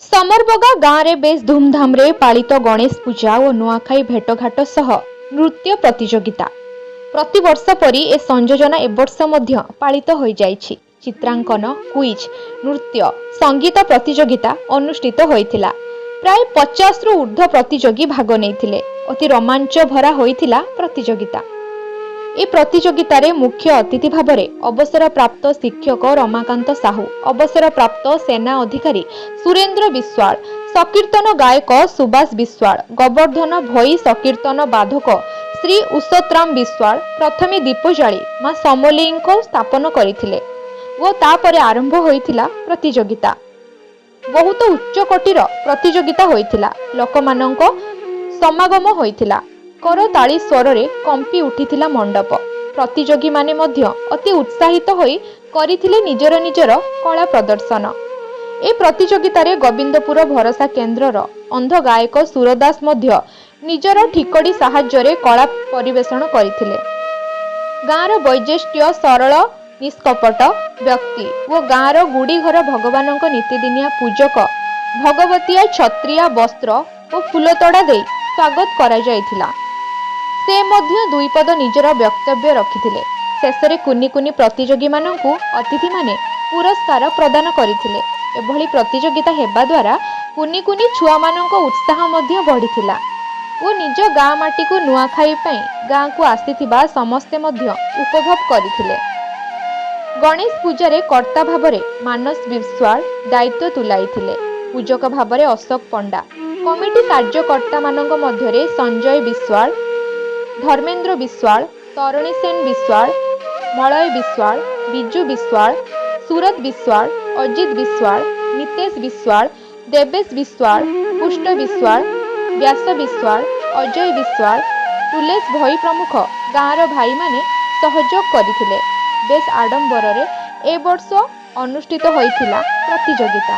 समरबगा गाँव में बेस धूमधाम रे पालित गणेश पूजा और नुआखाई भेटघाट सह नृत्य प्रतियोगिता प्रति वर्ष परी ए संयोजन एवर्ष मध्य पालित हो जाइछि। चित्रांकन, क्विज, नृत्य, संगीत प्रतियोगिता अनुष्ठित होइथिला। प्राय 50 रु ऊर्ध्व प्रतियोगी भाग नेइथिले। अति रोमांच भरा होइथिला प्रतियोगिता। ए प्रतियोगिता रे मुख्य अतिथि भावरे अवसर प्राप्त शिक्षक रमाकांत साहू, अवसर प्राप्त सेना अधिकारी सुरेंद्र विश्वाल, संकीर्तन गायक सुभाष विश्वाल, गोवर्धन भई संकीर्तन बाधक श्री उषतराम विश्वाल प्रथमे दीप जाली मां समलेई को स्थापन करथिले वो तापरे आरंभ होइथिला प्रतियोगिता। बहुत उच्च कोटिर प्रतियोगिता होइथिला। लोकमानंक समागम होइथिला। करताली स्वर रे कंपी उठिथिला मंडप। प्रतियोगी माने मध्य अति उत्साहित होई करिथिले निजर निजर कला प्रदर्शन। ए प्रतियोगिता रे गोविंदपुर भरोसा केन्द्रर अंध गायक सुरदास मध्य निजर ठिकड़ी साहाय्य रे कला परिवेषण करिथिले। गाँर वैज्येष्ठ्य सरल निष्कपट व्यक्ति वो गाँर गुड़ी घर भगवानक नीतिदिनिया पूजक भगवतिया छत्रिया वस्त्र और फूलतड़ा दे स्वागत करा जायथिला। से मध्य दुई पद निजर वक्तव्य रखिथिले। शेषरे कुनी कुनी प्रतियोगी माननकु अतिथि माने पुरस्कार प्रदान करिथिले। एभली प्रतियोगिता हेबा द्वारा कुनी कुनी छुआ माननक उत्साह मध्य बढ़िथिला ओ निज गाँ माटी को नुआखाई पई गाँ को आसीथिबा समस्ते मध्य उपभोग करिथिले। गणेश पूजारे कर्ता भावरे मानस विश्वाल दायित्व तुलाइथिले। पूजक भावरे अशोक पंडा, कमिटी कार्यकर्ता मानक मध्यरे संजय विश्वाल, धर्मेंद्र विश्वाल, तरुणी सेन विश्वाल, मलय विश्वाल, बिजू विश्वाल, सूरत विश्वाल, अजित विश्वाल, नितेश विश्वाल, देवेश विश्वाल, पुष्ट विश्वाल, व्यास विश्वाल, अजय विश्वाल, तुलेश भई प्रमुख गाँर भाई माने सहयोग करथिले। बेस आडंबर रे ए वर्ष अनुष्ठित होइथिला प्रतियोगिता।